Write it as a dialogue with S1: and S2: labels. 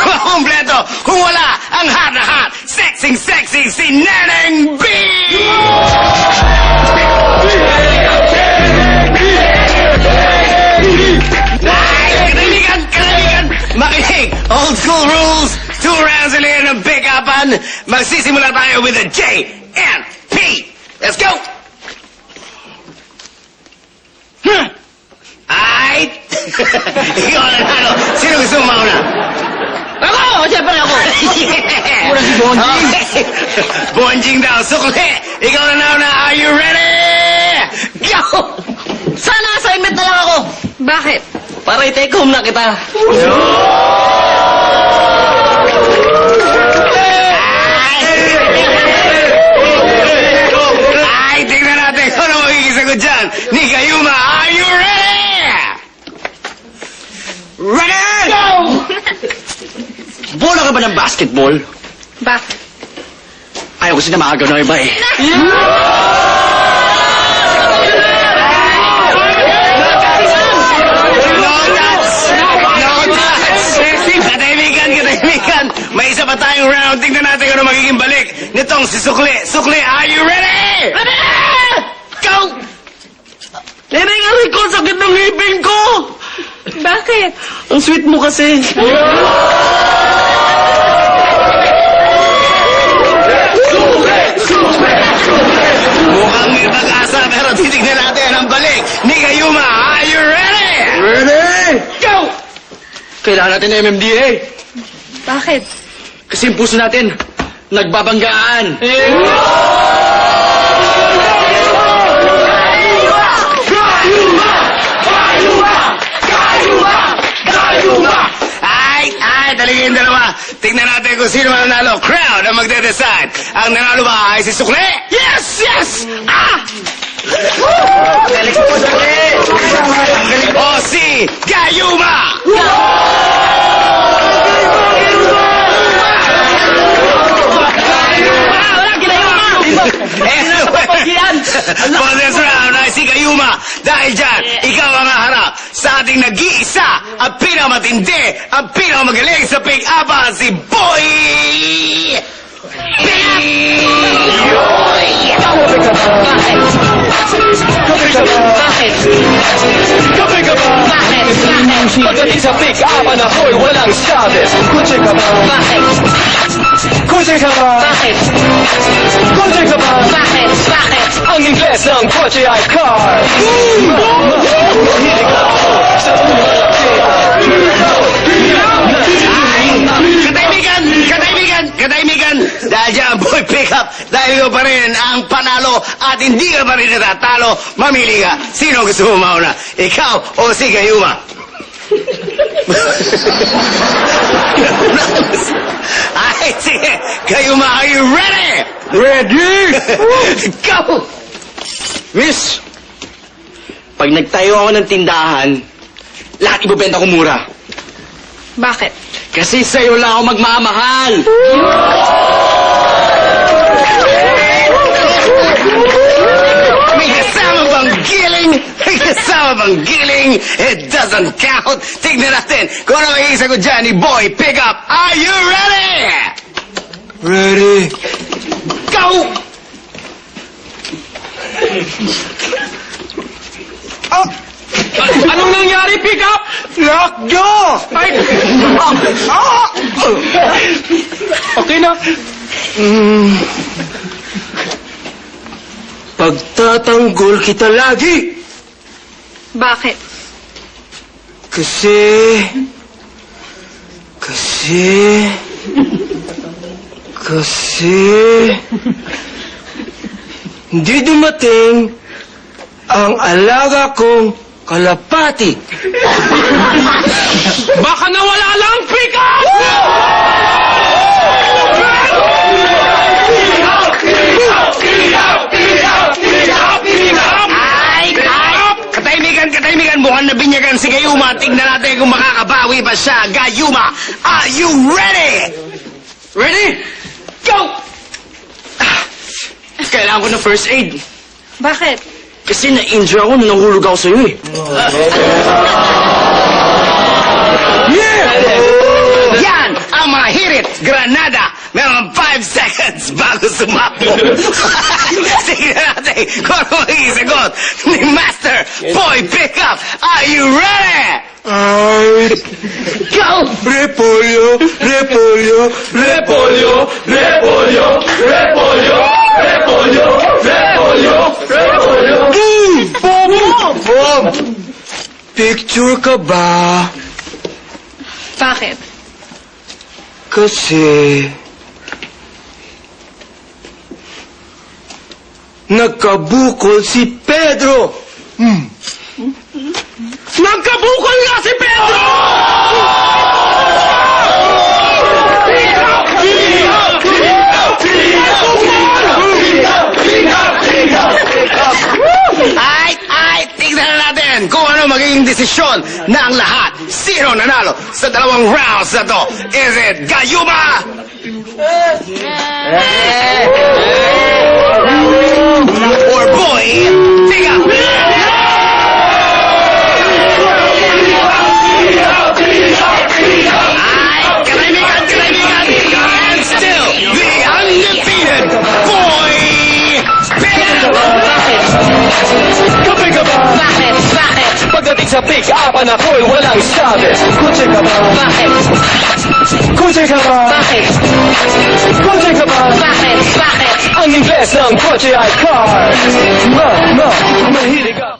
S1: na makumpleto kung wala ang hot na hot, sexy si Neneng B! Kaibigan, makinig! Old school rules, 2 rounds ulit ng pick-upan. Magsisimula tayo with a J and P. Let's go! Aight! Ikaw na nalo. Sino gusto mo mauna?
S2: Ako! Siyempre ako!
S1: Yeah!
S2: Muna si Bonjing.
S1: Okay. Bonjing daw. Sukli! Ikaw na nauna. Are you ready? Go!
S2: Sana assignment na lang ako!
S3: Bakit?
S2: Para i-take home na kita.
S1: Ay, tingnan natin kung ano magiging sagot dyan. Ni Gayuma, are you ready? Ready? Go!
S2: Bola ka ba ng basketball?
S3: Bakit?
S2: Ayaw ko sinamagan ng iba eh.
S1: Katahimikan. May isa pa tayong round. Tingnan natin kung ano magiging balik nitong si Sukli. Sukli, are you ready?
S2: Ready!
S1: Go!
S2: Neneng, aray ko! Sakit ng ngipin ko!
S3: Bakit?
S2: Ang sweet mo kasi.
S1: Mukhang may pag-asa pero titignan natin ang balik ni Gayuma. Are you ready?
S2: Ready!
S1: Go!
S2: Kailangan natin ng MMDA.
S3: Bakit?
S2: Kasi yung puso natin, nagbabanggaan.
S1: Ay, talaga yung dalawa. Tingnan natin kung sino mananalo. Crowd ang magde-decide. Ang nanalo ba ay si Sukli? Yes! Yes! Ah!
S2: Galing ko sa
S1: O si Gayuma! For this round ay si Gayuma. Dahil dyan, ikaw ang haharap sa ating nag-iisa, ang pinakamatindi, ang pinakamagaling sa pick-upan, si Boy!
S4: Pagdating sa pick-upan ako'y walang sabes. Kutsi ka ba?
S3: Bakit?
S4: Kutsi ka ba?
S3: Bakit?
S4: Kutsi ka ba?
S3: Bakit? Bakit?
S4: Ang Ingles ng kotse ay car.
S1: Katahimikan, dahil dyan, boy, pick up, dahil ko pa rin ang panalo at hindi ka pa rin natatalo, mamili ka. Sino gusto mo mauna? Ikaw o si Gayuma? Ay, sige, Gayuma, are you ready?
S2: Ready!
S1: Go!
S2: Miss, pag nagtayo ako ng tindahan, lahat ibabenta ko mura.
S3: Bakit?
S2: Kasi sa'yo lang ako magmamahal.
S1: May kasama bang giling? May kasama bang giling? It doesn't count. Tignan natin kung ano ang isagot dyan ni Boy Pick Up. Are you ready?
S2: Ready?
S1: Go!
S4: Anong nangyari, pick up?
S2: Lockjaw!
S4: Ay! Okay na.
S2: Pagtatanggol kita lagi.
S3: Bakit?
S2: Kasi hindi dumating ang alaga kong kalapati.
S4: Baka nawala lang, pick up!
S1: Katahimikan, mukhang nabinyagan si Gayuma. Tignan natin kung makakabawi pa siya. Gayuma, are you ready?
S2: Ready?
S1: Go!
S2: Kailangan ko ng first aid.
S3: Bakit?
S2: Kasi na-injure ako nung nahulog ako sa'yo eh.
S1: Yan Granada, meron 5 seconds bago sumapo. Sige natin kung ano magiging sagot ni Master Boy Pickup. Are you ready? Go!
S2: Repolyo, repolyo, repolyo, repolyo, repolyo, repolyo, repolyo, repolyo. Bob! Picture ka ba?
S3: Bakit?
S2: Kasi... nagkabukol si Pedro! Nagkabukol nga si Pedro!
S1: Ay, tignan na natin kung ano magiging desisyon ng lahat. Sino nanalo sa dalawang rounds na to? Is it Gayuma? Or Boy Pickup? Ay, kaibigan! And still, the undefeated Boy Pickup!
S4: Kapag ka ba?
S3: Bakit? Bakit?
S4: Pagdating sa pick-upan ako'y walang sabes. Kutsi ka ba?
S3: Bakit?
S4: Kutsi ka ba?
S3: Bakit?
S4: Kutsi ka ba?
S3: Bakit? Bakit?
S4: Ang Ingles ng kotse ay car. Mahilig ka.